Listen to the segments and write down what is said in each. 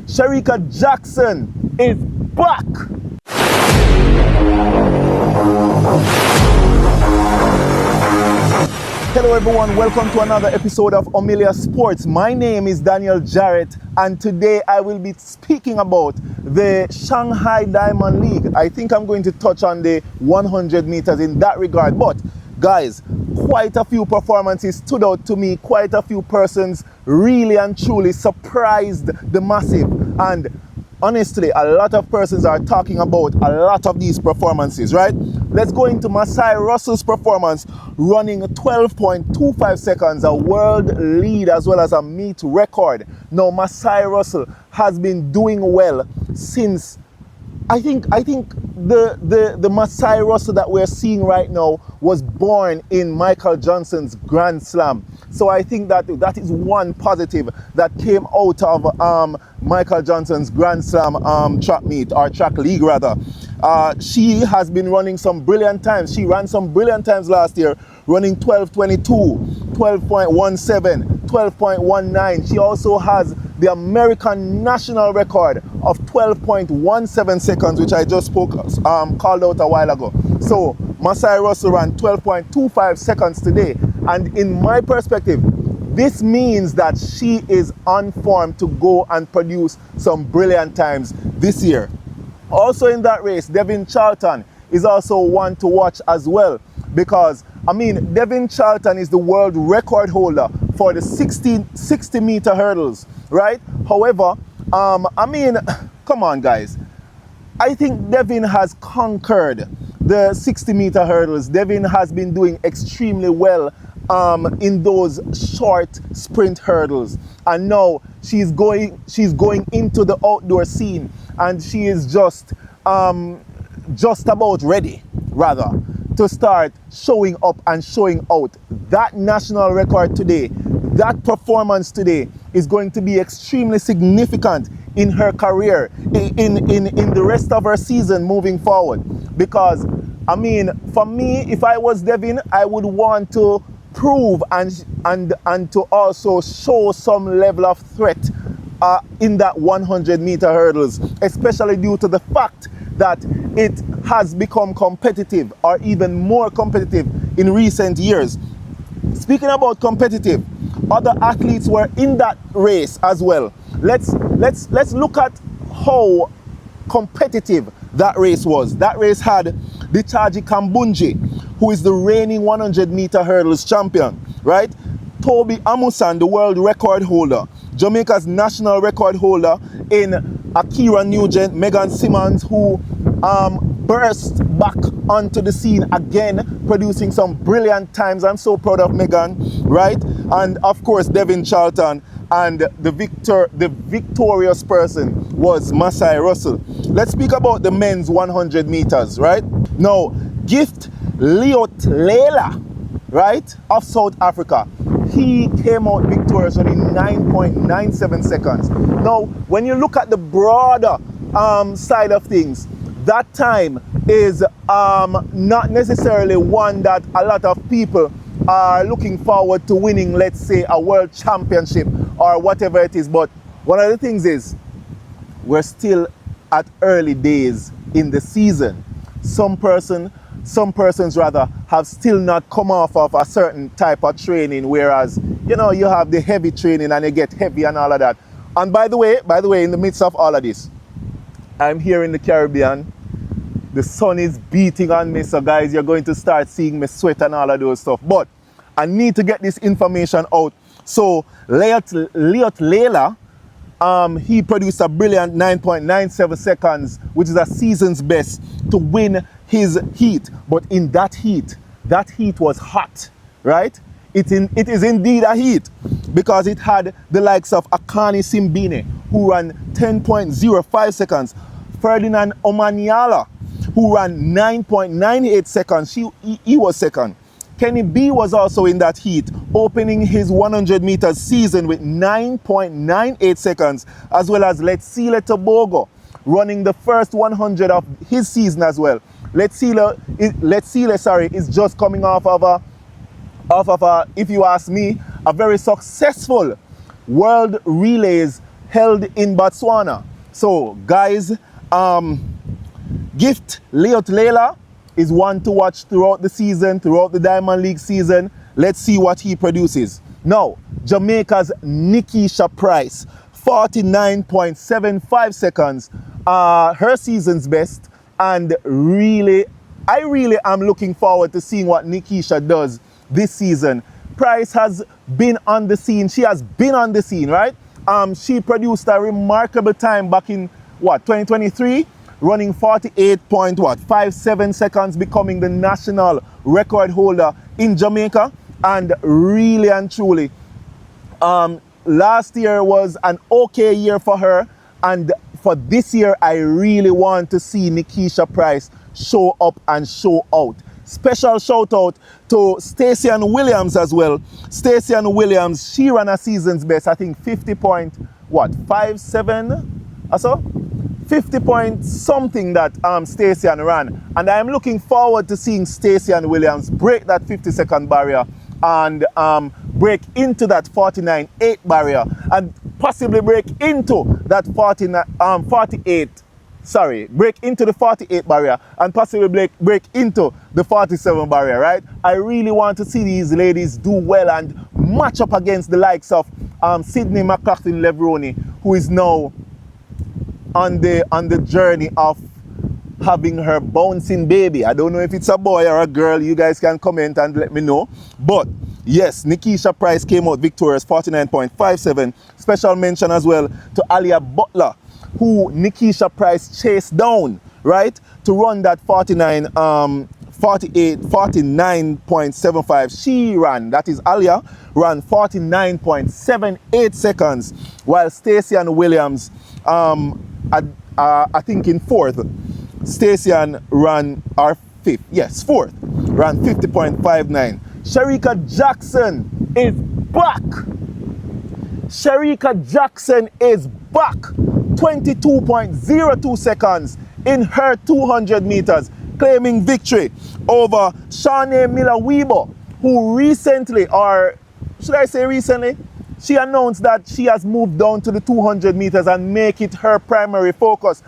Shericka Jackson is back. Hello everyone, welcome to another episode of Omilia Sports. My name is Daniel Jarrett and today I will be speaking about the Shanghai Diamond League. I think I'm going to touch on the 100 meters in that regard, but guys, quite a few performances stood out to me. Quite a few persons really and truly surprised the massive, and honestly, a lot of persons are talking about a lot of these performances, right? Let's go into Masai Russell's performance, running 12.25 seconds, a world lead as well as a meet record. Now, Masai Russell has been doing well since, I think the Masai Russell that we're seeing right now was born in Michael Johnson's Grand Slam. So I think that is one positive that came out of Michael Johnson's Grand Slam track meet, or track league rather. She has been running some brilliant times. She ran some brilliant times last year, running 12.22, 12.17, 12.19. She also has the American national record of 12.17 seconds, which I just called out a while ago. So Masai Russell ran 12.25 seconds today. And in my perspective, this means that she is on form to go and produce some brilliant times this year. Also in that race, Devin Charlton is also one to watch as well, because Devin Charlton is the world record holder for the 60 meter hurdles, right? However, come on guys, I think Devin has conquered the 60 meter hurdles. Devin has been doing extremely well in those short sprint hurdles, and now she's going into the outdoor scene, and she is just about ready rather to start showing up and showing out. That national record today, that performance today is going to be extremely significant in her career, in the rest of her season moving forward. Because for me, if I was Devin, I would want to prove and to also show some level of threat in that 100 meter hurdles, especially due to the fact that it has become competitive, or even more competitive in recent years. Speaking about competitive, other athletes were in that race as well. Let's look at how competitive that race was. That race had Dichaji Kambunji, who is the reigning 100 meter hurdles champion, right? Toby Amusan, the world record holder, Jamaica's national record holder in Akira Nugent, Megan Simmons, who burst back onto the scene again, producing some brilliant times. I'm so proud of Megan, right? And of course, Devin Charlton, and the victorious person was Masai Russell. Let's speak about the men's 100 meters, right? Now, Gift Leotlela, right, of South Africa, he came out victorious in 9.97 seconds. Now, when you look at the broader side of things, that time is not necessarily one that a lot of people are looking forward to winning, let's say, a world championship or whatever it is. But one of the things is, we're still at early days in the season. Some persons rather have still not come off of a certain type of training, whereas you have the heavy training and you get heavy and all of that. And by the way, in the midst of all of this, I'm here in the Caribbean. The sun is beating on me, so guys, you're going to start seeing me sweat and all of those stuff. But I need to get this information out. So Leotlela, he produced a brilliant 9.97 seconds, which is a season's best, to win his heat. But in that heat was hot, right? It is indeed a heat, because it had the likes of Akani Simbine, who ran 10.05 seconds, Ferdinand Omanyala, who ran 9.98 seconds. He was second. Kenny B was also in that heat, opening his 100 meters season with 9.98 seconds, as well as Letsile Tobogo, running the first 100 of his season as well. Letsile is just coming off of a, if you ask me, a very successful World Relays held in Botswana. So guys, Gift Leot Lela is one to watch throughout the season, throughout the Diamond League season. Let's see what he produces. Now, Jamaica's Nikisha Price, 49.75 seconds, her season's best, and I really am looking forward to seeing what Nikisha does this season. Price has been on the scene. She has been on the scene, right? She produced a remarkable time back in, 2023? Running 48.57 seconds, becoming the national record holder in Jamaica. And really and truly, last year was an okay year for her. And for this year, I really want to see Nikisha Price show up and show out. Special shout out to Stacey Ann Williams as well. Stacey Ann Williams, she ran a season's best, I think 50.57 or so? 50 point something that Stacey Ann ran. And I'm looking forward to seeing Stacey Ann Williams break that 50-second barrier and break into that 49.8 barrier and possibly break into that break into the 48 barrier and possibly break into the 47 barrier, right? I really want to see these ladies do well and match up against the likes of Sydney McLaughlin-Levroni, who is now on the journey of having her bouncing baby. I don't know if it's a boy or a girl. You guys can comment and let me know. But yes, Nikisha Price came out victorious, 49.57. Special mention as well to Alia Butler, who Nikisha Price chased down, right, to run that 49.75. She ran, that is Alia, ran 49.78 seconds, while Stacey Ann Williams, I think in fourth, Stacey Ann ran, or fifth, yes, fourth, ran 50.59. Shericka Jackson is back. Shericka Jackson is back. 22.02 seconds in her 200 meters, claiming victory over Shanae Miller-Weber, who recently, or should I say recently, she announced that she has moved down to the 200 meters and make it her primary focus.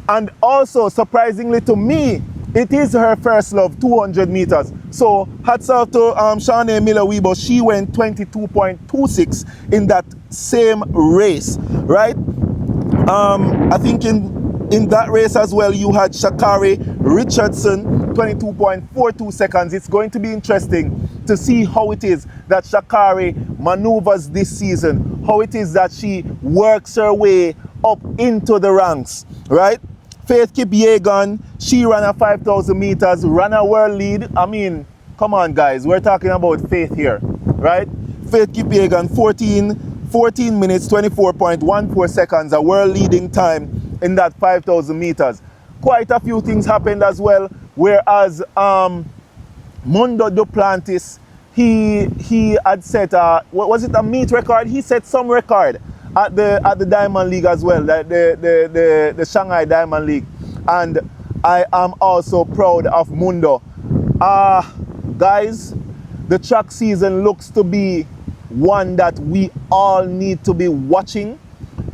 And also, surprisingly to me, it is her first love, 200 meters. So hats off to Shanae Miller-Weber. She went 22.26 in that same race, right? I think in that race as well, you had Sha'Carri Richardson, 22.42 seconds. It's going to be interesting to see how it is that Sha'Carri maneuvers this season, how it is that she works her way up into the ranks, right? Faith Kipyegon, she ran a 5,000 meters, ran a world lead. I mean, come on guys, we're talking about Faith here, right? Faith Kipyegon, 14 minutes, 24.14 seconds, a world leading time in that 5,000 meters. Quite a few things happened as well, whereas Mundo Duplantis, he had set what was it, a meet record? He set some record at the Diamond League as well, the Shanghai Diamond League. And I am also proud of Mundo. Guys, the track season looks to be one that we all need to be watching.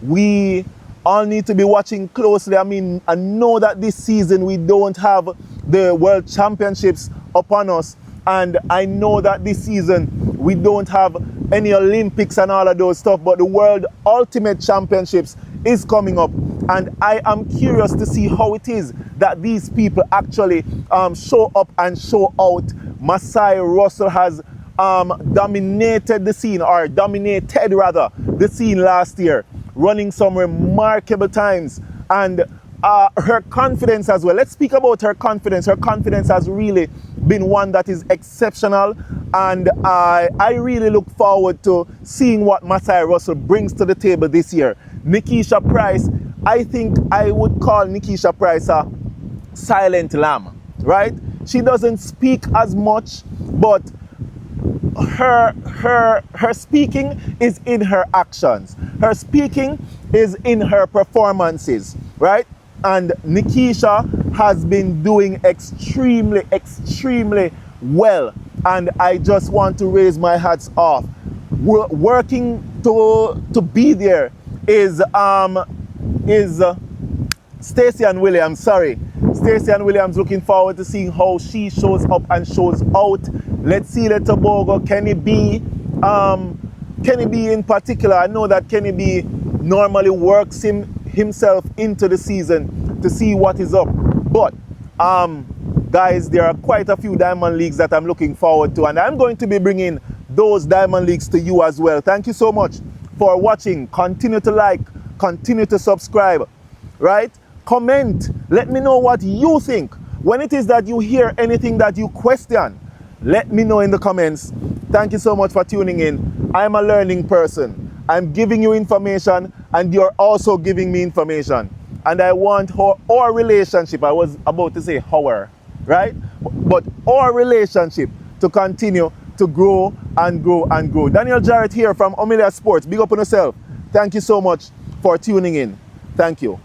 We all need to be watching closely. I mean, I know that this season we don't have the World Championships upon us, and I know that this season we don't have any Olympics and all of those stuff, but the World Ultimate Championships is coming up, and I am curious to see how it is that these people actually show up and show out. Masai Russell has dominated the scene last year, running some remarkable times, and her confidence as well. Let's speak about her confidence. Her confidence has really been one that is exceptional, and I really look forward to seeing what Masai Russell brings to the table this year. Nikisha Price, I think I would call Nikisha Price a silent lamb, right? She doesn't speak as much, but her speaking is in her actions. Her speaking is in her performances, right? And Nikisha has been doing extremely well. And I just want to raise my hats off. We're working to be there is Stacey and Williams. Sorry, Stacey and Williams. Looking forward to seeing how she shows up and shows out. Let's see the Tobago, Kenny B. Kenny B in particular. I know that Kenny B normally works himself into the season to see what is up. But guys, there are quite a few Diamond Leagues that I'm looking forward to, and I'm going to be bringing those Diamond Leagues to you as well. Thank you so much for watching. Continue to like, continue to subscribe, right? Comment, let me know what you think. When it is that you hear anything that you question, let me know in the comments. Thank you so much for tuning in. I'm a learning person. I'm giving you information and you're also giving me information. And I want our relationship, I was about to say our, right? But our relationship to continue to grow and grow and grow. Daniel Jarrett here from Omilia Sports. Big up on yourself. Thank you so much for tuning in. Thank you.